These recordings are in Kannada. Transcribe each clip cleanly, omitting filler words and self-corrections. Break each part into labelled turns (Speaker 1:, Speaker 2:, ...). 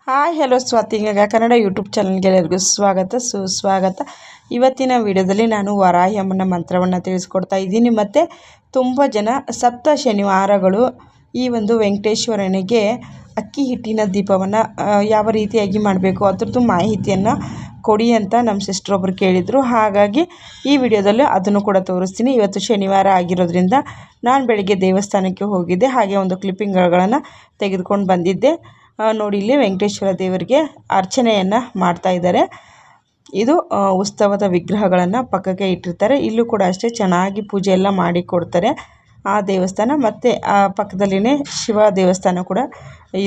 Speaker 1: ಹಾಯ್ ಹಲೋ ಸ್ವಾತಿಗ ಕನ್ನಡ ಯೂಟ್ಯೂಬ್ ಚಾನಲ್ಗೆ ಎಲ್ಲರಿಗೂ ಸ್ವಾಗತ ಸುಸ್ವಾಗತ. ಇವತ್ತಿನ ವಿಡಿಯೋದಲ್ಲಿ ನಾನು ವರಾಹಿ ಅಮ್ಮನ ಮಂತ್ರವನ್ನು ತಿಳಿಸ್ಕೊಡ್ತಾ ಇದ್ದೀನಿ. ಮತ್ತು ತುಂಬ ಜನ ಸಪ್ತ ಶನಿವಾರಗಳು ಈ ಒಂದು ವೆಂಕಟೇಶ್ವರನಿಗೆ ಅಕ್ಕಿ ಹಿಟ್ಟಿನ ದೀಪವನ್ನು ಯಾವ ರೀತಿಯಾಗಿ ಮಾಡಬೇಕು ಅದ್ರದ್ದು ಮಾಹಿತಿಯನ್ನು ಕೊಡಿ ಅಂತ ನಮ್ಮ ಸಿಸ್ಟರ್ ಒಬ್ಬರು ಕೇಳಿದರು. ಹಾಗಾಗಿ ಈ ವಿಡಿಯೋದಲ್ಲಿ ಅದನ್ನು ಕೂಡ ತೋರಿಸ್ತೀನಿ. ಇವತ್ತು ಶನಿವಾರ ಆಗಿರೋದ್ರಿಂದ ನಾನು ಬೆಳಗ್ಗೆ ದೇವಸ್ಥಾನಕ್ಕೆ ಹೋಗಿದ್ದೆ, ಹಾಗೆ ಒಂದು ಕ್ಲಿಪ್ಪಿಂಗ್ಗಳನ್ನು ತೆಗೆದುಕೊಂಡು ಬಂದಿದ್ದೆ. ನೋಡಿ, ಇಲ್ಲಿ ವೆಂಕಟೇಶ್ವರ ದೇವರಿಗೆ ಅರ್ಚನೆಯನ್ನು ಮಾಡ್ತಾ ಇದ್ದಾರೆ. ಇದು ಉತ್ಸವದ ವಿಗ್ರಹಗಳನ್ನು ಪಕ್ಕಕ್ಕೆ ಇಟ್ಟಿರ್ತಾರೆ. ಇಲ್ಲೂ ಕೂಡ ಅಷ್ಟೇ ಚೆನ್ನಾಗಿ ಪೂಜೆ ಎಲ್ಲ ಮಾಡಿ ಕೊಡ್ತಾರೆ ಆ ದೇವಸ್ಥಾನ. ಮತ್ತು ಆ ಪಕ್ಕದಲ್ಲಿನೇ ಶಿವ ದೇವಸ್ಥಾನ ಕೂಡ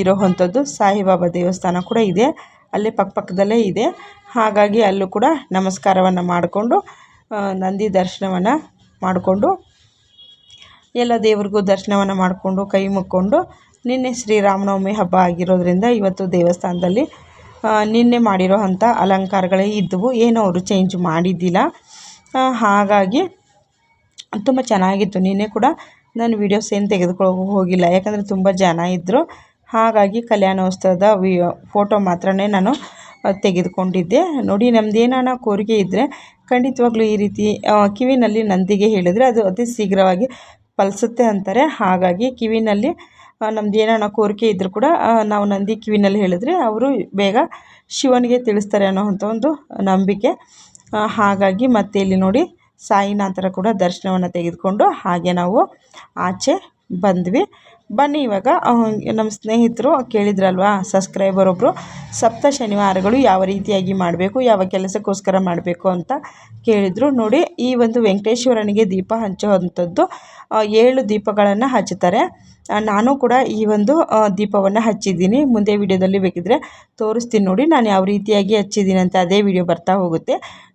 Speaker 1: ಇರೋವಂಥದ್ದು, ಸಾಯಿಬಾಬಾ ದೇವಸ್ಥಾನ ಕೂಡ ಇದೆ, ಅಲ್ಲೇ ಪಕ್ಕದಲ್ಲೇ ಇದೆ. ಹಾಗಾಗಿ ಅಲ್ಲೂ ಕೂಡ ನಮಸ್ಕಾರವನ್ನು ಮಾಡಿಕೊಂಡು ನಂದಿ ದರ್ಶನವನ್ನು ಮಾಡಿಕೊಂಡು ಎಲ್ಲ ದೇವ್ರಿಗೂ ದರ್ಶನವನ್ನು ಮಾಡಿಕೊಂಡು ಕೈ ಮುಕ್ಕೊಂಡು, ನಿನ್ನೆ ಶ್ರೀರಾಮನವಮಿ ಹಬ್ಬ ಆಗಿರೋದ್ರಿಂದ ಇವತ್ತು ದೇವಸ್ಥಾನದಲ್ಲಿ ನಿನ್ನೆ ಮಾಡಿರೋ ಅಂಥ ಅಲಂಕಾರಗಳೇ ಇದ್ದವು, ಏನೋ ಅವರು ಚೇಂಜ್ ಮಾಡಿದ್ದಿಲ್ಲ. ಹಾಗಾಗಿ ತುಂಬ ಚೆನ್ನಾಗಿತ್ತು. ನಿನ್ನೆ ಕೂಡ ನಾನು ವೀಡಿಯೋಸ್ ಏನು ತೆಗೆದುಕೊಳ್ಳೋ ಹೋಗಿಲ್ಲ, ಯಾಕಂದರೆ ತುಂಬ ಜನ ಇದ್ದರು. ಹಾಗಾಗಿ ಕಲ್ಯಾಣೋತ್ಸವದ ಫೋಟೋ ಮಾತ್ರನೇ ನಾನು ತೆಗೆದುಕೊಂಡಿದ್ದೆ. ನೋಡಿ, ನಮ್ಮದೇನಾನ ಕೋರಿಕೆ ಇದ್ದರೆ ಖಂಡಿತವಾಗ್ಲೂ ಈ ರೀತಿ ಕಿವಿನಲ್ಲಿ ನಂದಿಗೆ ಹೇಳಿದರೆ ಅದು ಅತಿ ಶೀಘ್ರವಾಗಿ ಫಲಿಸುತ್ತೆ ಅಂತಾರೆ. ಹಾಗಾಗಿ ಕಿವಿನಲ್ಲಿ ನಮ್ದು ಏನಾನ ಕೋರಿಕೆ ಇದ್ದರೂ ಕೂಡ ನಾವು ನಂದಿ ಕಿವಿನಲ್ಲಿ ಹೇಳಿದ್ರೆ ಅವರು ಬೇಗ ಶಿವನಿಗೆ ತಿಳಿಸ್ತಾರೆ ಅನ್ನೋವಂಥ ಒಂದು ನಂಬಿಕೆ. ಹಾಗಾಗಿ ಮತ್ತೆ ಇಲ್ಲಿ ನೋಡಿ, ಸಾಯಿನಾಥರ ಕೂಡ ದರ್ಶನವನ್ನು ತೆಗೆದುಕೊಂಡು ಹಾಗೆ ನಾವು ಆಚೆ ಬಂದ್ವಿ. ಬನ್ನಿ, ಇವಾಗ ನಮ್ಮ ಸ್ನೇಹಿತರು ಕೇಳಿದ್ರಲ್ವ, ಸಬ್ಸ್ಕ್ರೈಬರ್ ಒಬ್ಬರು, ಸಪ್ತ ಶನಿವಾರಗಳು ಯಾವ ರೀತಿಯಾಗಿ ಮಾಡಬೇಕು, ಯಾವ ಕೆಲಸಕ್ಕೋಸ್ಕರ ಮಾಡಬೇಕು ಅಂತ ಕೇಳಿದರು. ನೋಡಿ, ಈ ಒಂದು ವೆಂಕಟೇಶ್ವರನಿಗೆ ದೀಪ ಹಚ್ಚುವಂಥದ್ದು 7 ದೀಪಗಳನ್ನು ಹಚ್ಚುತ್ತಾರೆ. ನಾನು ಕೂಡ ಈ ಒಂದು ದೀಪವನ್ನು ಹಚ್ಚಿದ್ದೀನಿ. ಮುಂದೆ ವಿಡಿಯೋದಲ್ಲಿ ಬೇಕಿದ್ದರೆ ತೋರಿಸ್ತೀನಿ. ನೋಡಿ, ನಾನು ಯಾವ ರೀತಿಯಾಗಿ ಹಚ್ಚಿದ್ದೀನಿ ಅಂತ ಅದೇ ವಿಡಿಯೋ ಬರ್ತಾ ಹೋಗುತ್ತೆ.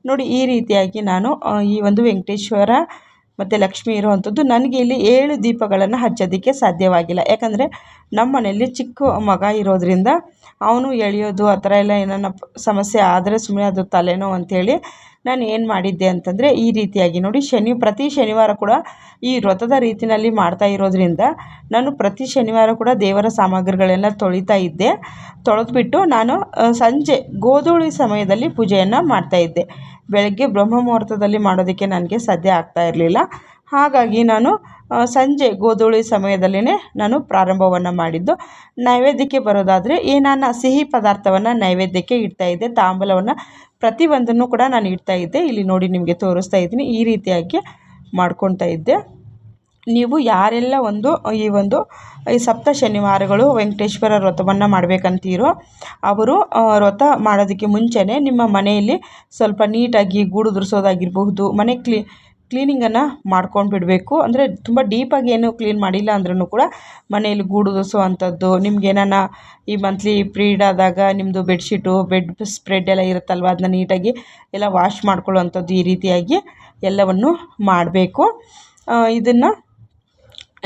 Speaker 1: ನೋಡಿ, ಈ ರೀತಿಯಾಗಿ ನಾನು ಈ ಒಂದು ವೆಂಕಟೇಶ್ವರ ಮತ್ತು ಲಕ್ಷ್ಮಿ ಇರುವಂಥದ್ದು, ನನಗೆ ಇಲ್ಲಿ 7 ದೀಪಗಳನ್ನು ಹಚ್ಚೋದಕ್ಕೆ ಸಾಧ್ಯವಾಗಿಲ್ಲ. ಯಾಕಂದರೆ ನಮ್ಮ ಮನೆಯಲ್ಲಿ ಚಿಕ್ಕ ಮಗ ಇರೋದರಿಂದ ಅವನು ಎಳೆಯೋದು ಆ ಥರ ಎಲ್ಲ ಏನಾನ ಸಮಸ್ಯೆ ಆದರೆ ಸುಮ್ಮನೆ ಅದು ತಲೆನೋವು ಅಂಥೇಳಿ ನಾನು ಏನು ಮಾಡಿದ್ದೆ ಅಂತಂದರೆ, ಈ ರೀತಿಯಾಗಿ ನೋಡಿ, ಪ್ರತಿ ಶನಿವಾರ ಕೂಡ ಈ ವ್ರತದ ರೀತಿಯಲ್ಲಿ ಮಾಡ್ತಾ ಇರೋದ್ರಿಂದ ನಾನು ಪ್ರತಿ ಶನಿವಾರ ಕೂಡ ದೇವರ ಸಾಮಗ್ರಿಗಳೆಲ್ಲ ತೊಳಿತಾ ಇದ್ದೆ. ತೊಳೆದ್ಬಿಟ್ಟು ನಾನು ಸಂಜೆ ಗೋಧೂಳಿ ಸಮಯದಲ್ಲಿ ಪೂಜೆಯನ್ನು ಮಾಡ್ತಾಯಿದ್ದೆ. ಬೆಳಗ್ಗೆ ಬ್ರಹ್ಮ ಮುಹೂರ್ತದಲ್ಲಿ ಮಾಡೋದಕ್ಕೆ ನನಗೆ ಸಾಧ್ಯ ಆಗ್ತಾ ಇರಲಿಲ್ಲ. ಹಾಗಾಗಿ ನಾನು ಸಂಜೆ ಗೋಧೂಳಿ ಸಮಯದಲ್ಲೇ ನಾನು ಪ್ರಾರಂಭವನ್ನು ಮಾಡಿದ್ದು. ನೈವೇದ್ಯಕ್ಕೆ ಬರೋದಾದರೆ ಏನಾನ ಸಿಹಿ ಪದಾರ್ಥವನ್ನು ನೈವೇದ್ಯಕ್ಕೆ ಇಡ್ತಾಯಿದ್ದೆ. ತಾಂಬೂಲವನ್ನು ಪ್ರತಿಯೊಂದನ್ನು ಕೂಡ ನಾನು ಇಡ್ತಾಯಿದ್ದೆ. ಇಲ್ಲಿ ನೋಡಿ, ನಿಮಗೆ ತೋರಿಸ್ತಾ ಇದ್ದೀನಿ, ಈ ರೀತಿಯಾಗಿ ಮಾಡ್ಕೊತಾ ಇದ್ದೆ. ನೀವು ಯಾರೆಲ್ಲ ಈ ಸಪ್ತ ಶನಿವಾರಗಳು ವೆಂಕಟೇಶ್ವರ ವ್ರತವನ್ನು ಮಾಡಬೇಕಂತೀರೋ ಅವರು ವ್ರತ ಮಾಡೋದಕ್ಕೆ ಮುಂಚೆನೇ ನಿಮ್ಮ ಮನೆಯಲ್ಲಿ ಸ್ವಲ್ಪ ನೀಟಾಗಿ ಗೂಡು ದುರ್ಸೋದಾಗಿರಬಹುದು, ಮನೆ ಕ್ಲೀನಿಂಗನ್ನು ಮಾಡ್ಕೊಂಡು ಬಿಡಬೇಕು. ಅಂದರೆ ತುಂಬ ಡೀಪಾಗಿ ಏನು ಕ್ಲೀನ್ ಮಾಡಿಲ್ಲ ಅಂದ್ರೂ ಕೂಡ ಮನೆಯಲ್ಲಿ ಗೂಡು ದುರ್ಸೋವಂಥದ್ದು, ನಿಮ್ಗೇನಾನ ಈ ಮಂತ್ಲಿ ಪೀರಿಯಡ್ ಆದಾಗ ನಿಮ್ಮದು ಬೆಡ್ಶೀಟು, ಬೆಡ್ ಸ್ಪ್ರೆಡ್ ಎಲ್ಲ ಇರುತ್ತಲ್ವ, ಅದನ್ನ ನೀಟಾಗಿ ಎಲ್ಲ ವಾಶ್ ಮಾಡ್ಕೊಳ್ಳೋವಂಥದ್ದು, ಈ ರೀತಿಯಾಗಿ ಎಲ್ಲವನ್ನು ಮಾಡಬೇಕು. ಇದನ್ನು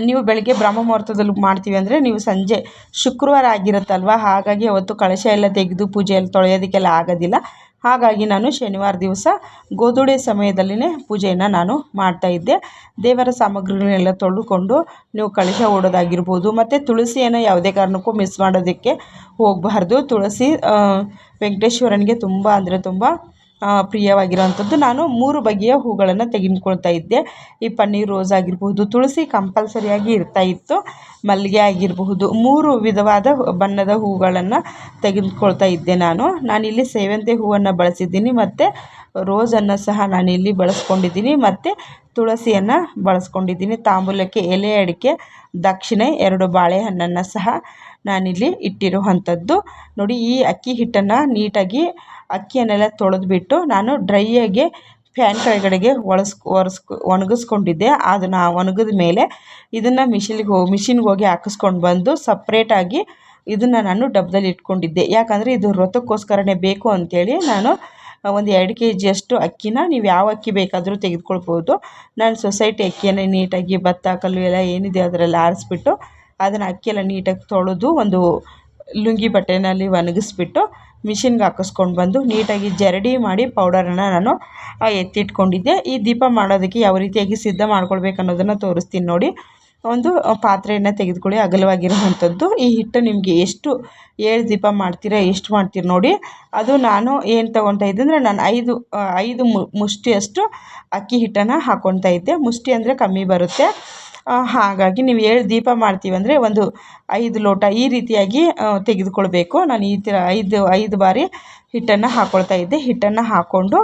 Speaker 1: ನೀವು ಬೆಳಗ್ಗೆ ಬ್ರಹ್ಮ ಮುಹೂರ್ತದಲ್ಲಿ ಮಾಡ್ತೀವಿ ಅಂದರೆ ನೀವು ಸಂಜೆ ಶುಕ್ರವಾರ ಆಗಿರುತ್ತಲ್ವ, ಹಾಗಾಗಿ ಅವತ್ತು ಕಳಶ ಎಲ್ಲ ತೆಗೆದು ಪೂಜೆ ಎಲ್ಲ ತೊಳೆಯೋದಕ್ಕೆಲ್ಲ ಆಗೋದಿಲ್ಲ. ಹಾಗಾಗಿ ನಾನು ಶನಿವಾರ ದಿವಸ ಗೋಧೂಳಿ ಸಮಯದಲ್ಲಿನೇ ಪೂಜೆಯನ್ನು ನಾನು ಮಾಡ್ತಾಯಿದ್ದೆ. ದೇವರ ಸಾಮಗ್ರಿಗಳನ್ನೆಲ್ಲ ತೊಳೆದುಕೊಂಡು ನೀವು ಕಳಶ ಓಡೋದಾಗಿರ್ಬೋದು. ಮತ್ತು ತುಳಸಿಯನ್ನು ಯಾವುದೇ ಕಾರಣಕ್ಕೂ ಮಿಸ್ ಮಾಡೋದಕ್ಕೆ ಹೋಗಬಾರ್ದು. ತುಳಸಿ ವೆಂಕಟೇಶ್ವರನಿಗೆ ತುಂಬ ಅಂದರೆ ತುಂಬ ಪ್ರಿಯವಾಗಿರೋವಂಥದ್ದು. ನಾನು 3 ಬಗೆಯ ಹೂಗಳನ್ನು ತೆಗೆದುಕೊಳ್ತಾ ಇದ್ದೆ. ಈ ಪನ್ನೀರ್ ರೋಸ್ ಆಗಿರಬಹುದು, ತುಳಸಿ ಕಂಪಲ್ಸರಿಯಾಗಿ ಇರ್ತಾಯಿತ್ತು, ಮಲ್ಲಿಗೆ ಆಗಿರಬಹುದು, 3 ವಿಧವಾದ ಬಣ್ಣದ ಹೂಗಳನ್ನು ತೆಗೆದುಕೊಳ್ತಾ ಇದ್ದೆ. ನಾನಿಲ್ಲಿ ಸೇವಂತಿ ಹೂವನ್ನು ಬಳಸಿದ್ದೀನಿ, ಮತ್ತು ರೋಸನ್ನು ಸಹ ನಾನಿಲ್ಲಿ ಬಳಸ್ಕೊಂಡಿದ್ದೀನಿ, ಮತ್ತು ತುಳಸಿಯನ್ನು ಬಳಸ್ಕೊಂಡಿದ್ದೀನಿ. ತಾಂಬೂಲಕ್ಕೆ ಎಲೆ ಅಡಿಕೆ, ದಕ್ಷಿಣೆ, 2 ಬಾಳೆಹಣ್ಣನ್ನು ಸಹ ನಾನಿಲ್ಲಿ ಇಟ್ಟಿರುವಂಥದ್ದು. ನೋಡಿ, ಈ ಅಕ್ಕಿ ಹಿಟ್ಟನ್ನು ನೀಟಾಗಿ ಅಕ್ಕಿಯನ್ನೆಲ್ಲ ತೊಳೆದ್ಬಿಟ್ಟು ನಾನು ಡ್ರೈಯಾಗಿ ಫ್ಯಾನ್ ಕೆಳಗಡೆಗೆ ಒಣಗಿಸ್ಕೊಂಡಿದ್ದೆ. ಅದನ್ನು ಒಣಗಿದ ಮೇಲೆ ಇದನ್ನು ಮಿಷಿನ್ಗೆ ಹೋಗಿ ಹಾಕಿಸ್ಕೊಂಡು ಬಂದು ಸಪ್ರೇಟಾಗಿ ಇದನ್ನು ನಾನು ಡಬ್ಬದಲ್ಲಿ ಇಟ್ಕೊಂಡಿದ್ದೆ. ಯಾಕಂದರೆ ಇದು ವ್ರತಕ್ಕೋಸ್ಕರನೇ ಬೇಕು ಅಂಥೇಳಿ ನಾನು ಒಂದು 2 kg ಅಕ್ಕಿನ, ನೀವು ಯಾವ ಅಕ್ಕಿ ಬೇಕಾದರೂ ತೆಗೆದುಕೊಳ್ಬೋದು. ನಾನು ಸೊಸೈಟಿ ಅಕ್ಕಿಯನ್ನು ನೀಟಾಗಿ ಭತ್ತ ಕಲ್ಲು ಎಲ್ಲ ಏನಿದೆ ಅದರಲ್ಲಿ ಆರಿಸ್ಬಿಟ್ಟು ಅದನ್ನು ಅಕ್ಕಿಯೆಲ್ಲ ನೀಟಾಗಿ ತೊಳೆದು ಒಂದು ಲುಂಗಿ ಬಟ್ಟೆಯಲ್ಲಿ ಒಣಗಿಸ್ಬಿಟ್ಟು ಮಿಷಿನ್ಗೆ ಹಾಕಿಸ್ಕೊಂಡು ಬಂದು ನೀಟಾಗಿ ಜರಡಿ ಮಾಡಿ ಪೌಡರನ್ನು ನಾನು ಎತ್ತಿಟ್ಕೊಂಡಿದ್ದೆ. ಈ ದೀಪ ಮಾಡೋದಕ್ಕೆ ಯಾವ ರೀತಿಯಾಗಿ ಸಿದ್ಧ ಮಾಡ್ಕೊಳ್ಬೇಕು ಅನ್ನೋದನ್ನು ತೋರಿಸ್ತೀನಿ ನೋಡಿ. ಒಂದು ಪಾತ್ರೆಯನ್ನು ತೆಗೆದುಕೊಳ್ಳಿ, ಅಗಲವಾಗಿರುವಂಥದ್ದು. ಈ ಹಿಟ್ಟು ನಿಮಗೆ ಎಷ್ಟು 7 ದೀಪ ಮಾಡ್ತೀರಾ, ಎಷ್ಟು ಮಾಡ್ತೀರಿ ನೋಡಿ. ಅದು ನಾನು ಏನು ತೊಗೊಳ್ತಾ ಇದ್ದೆ ಅಂದರೆ, ನಾನು ಐದು ಮುಷ್ಟಿಯಷ್ಟು ಅಕ್ಕಿ ಹಿಟ್ಟನ್ನು ಹಾಕ್ಕೊಳ್ತಾ ಇದ್ದೆ. ಮುಷ್ಟಿ ಅಂದರೆ ಕಮ್ಮಿ ಬರುತ್ತೆ. ಹಾಗಾಗಿ ನೀವು 7 ದೀಪ ಮಾಡ್ತೀವಂದರೆ ಒಂದು 5 ಲೋಟ ಈ ರೀತಿಯಾಗಿ ತೆಗೆದುಕೊಳ್ಬೇಕು. ನಾನು ಈ ಥರ ಐದು ಬಾರಿ ಹಿಟ್ಟನ್ನು ಹಾಕ್ಕೊಳ್ತಾ ಇದ್ದೆ. ಹಿಟ್ಟನ್ನು ಹಾಕ್ಕೊಂಡು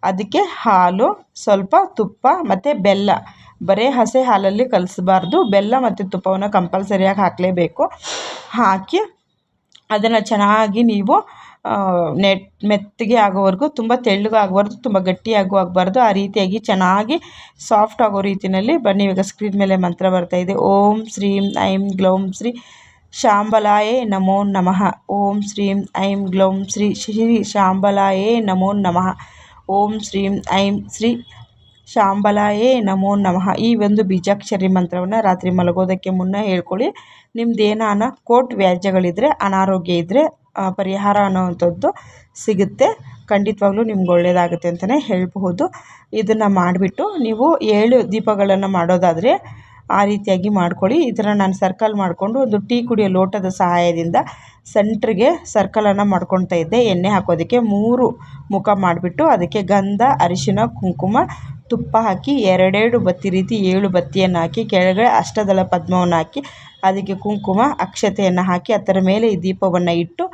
Speaker 1: ಅದಕ್ಕೆ ಹಾಲು, ಸ್ವಲ್ಪ ತುಪ್ಪ ಮತ್ತು ಬೆಲ್ಲ, ಬರೀ ಹಸೆ ಹಾಲಲ್ಲಿ ಕಲಿಸಬಾರ್ದು. ಬೆಲ್ಲ ಮತ್ತು ತುಪ್ಪವನ್ನು ಕಂಪಲ್ಸರಿಯಾಗಿ ಹಾಕಲೇಬೇಕು. ಹಾಕಿ ಅದನ್ನು ಚೆನ್ನಾಗಿ ನೀವು ಮೆತ್ತಗೆ ಆಗೋವರೆಗೂ, ತುಂಬ ತೆಳ್ಳಗೆ ಆಗಬಾರ್ದು, ತುಂಬ ಗಟ್ಟಿಯಾಗೂ ಆಗಬಾರ್ದು. ಆ ರೀತಿಯಾಗಿ ಚೆನ್ನಾಗಿ ಸಾಫ್ಟ್ ಆಗೋ ರೀತಿಯಲ್ಲಿ ಬನ್ನಿ. ಇವಾಗ ಸ್ಕ್ರೀನ್ ಮೇಲೆ ಮಂತ್ರ ಬರ್ತಾ ಇದೆ. ಓಂ ಶ್ರೀಂ ಐಂ ಗ್ಲೌಂ ಶ್ರೀ ಶಾಂಬಲಾಯೇ ನಮೋ ನಮಃ. ಓಂ ಶ್ರೀಂ ಐಂ ಗ್ಲೌಂ ಶ್ರೀ ಶಾಂಬಲಾಯೇ ನಮೋ ನಮಃ. ಓಂ ಶ್ರೀಂ ಐಂ ಶ್ರೀ ಶಾಂಬಲಾಯೇ ನಮೋ ನಮಃ. ಈ ಒಂದು ಬೀಜಾಕ್ಷರಿ ಮಂತ್ರವನ್ನು ರಾತ್ರಿ ಮಲಗೋದಕ್ಕೆ ಮುನ್ನ ಹೇಳ್ಕೊಳ್ಳಿ. ನಿಮ್ಮದೇನಾನ ಕೋಟ್ ವ್ಯಾಜ್ಯಗಳಿದ್ದರೆ, ಅನಾರೋಗ್ಯ ಇದ್ದರೆ ಪರಿಹಾರ ಅನ್ನೋವಂಥದ್ದು ಸಿಗುತ್ತೆ. ಖಂಡಿತವಾಗ್ಲೂ ನಿಮ್ಗೆ ಒಳ್ಳೆಯದಾಗುತ್ತೆ ಅಂತಲೇ ಹೇಳಬಹುದು. ಇದನ್ನು ಮಾಡಿಬಿಟ್ಟು ನೀವು 7 ದೀಪಗಳನ್ನು ಮಾಡೋದಾದರೆ ಆ ರೀತಿಯಾಗಿ ಮಾಡ್ಕೊಳ್ಳಿ. ಇದನ್ನು ನಾನು ಸರ್ಕಲ್ ಮಾಡಿಕೊಂಡು ಒಂದು ಟೀ ಕುಡಿಯೋ ಲೋಟದ ಸಹಾಯದಿಂದ ಸೆಂಟ್ರಿಗೆ ಸರ್ಕಲನ್ನು ಮಾಡ್ಕೊಳ್ತಾ ಇದ್ದೆ. ಎಣ್ಣೆ ಹಾಕೋದಕ್ಕೆ 3 ಮುಖ ಮಾಡಿಬಿಟ್ಟು ಅದಕ್ಕೆ ಗಂಧ, ಅರಿಶಿನ, ಕುಂಕುಮ, ತುಪ್ಪ ಹಾಕಿ 2 ಬತ್ತಿ ರೀತಿ 7 ಬತ್ತಿಯನ್ನು ಹಾಕಿ, ಕೆಳಗಡೆ ಅಷ್ಟದಳ ಪದ್ಮವನ್ನು ಹಾಕಿ, ಅದಕ್ಕೆ ಕುಂಕುಮ ಅಕ್ಷತೆಯನ್ನು ಹಾಕಿ, ಅದರ ಮೇಲೆ ಈ ದೀಪವನ್ನು ಇಟ್ಟು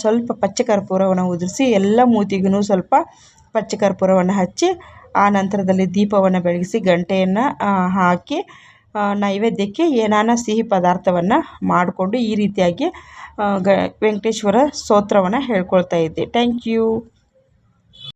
Speaker 1: ಸ್ವಲ್ಪ ಪಚ್ಚಕರ್ಪೂರವನ್ನು ಉದುರಿಸಿ ಎಲ್ಲ ಮೂತಿಗೂ ಸ್ವಲ್ಪ ಪಚ್ಚಕರ್ಪೂರವನ್ನು ಹಚ್ಚಿ, ಆ ನಂತರದಲ್ಲಿ ದೀಪವನ್ನು ಬೆಳಗಿಸಿ ಗಂಟೆಯನ್ನು ಹಾಕಿ ನೈವೇದ್ಯಕ್ಕೆ ಏನಾನ ಸಿಹಿ ಪದಾರ್ಥವನ್ನು ಮಾಡಿಕೊಂಡು ಈ ರೀತಿಯಾಗಿ ವೆಂಕಟೇಶ್ವರ ಸ್ತೋತ್ರವನ್ನು ಹೇಳ್ಕೊಳ್ತಾ ಇದ್ದೆ. Thank you.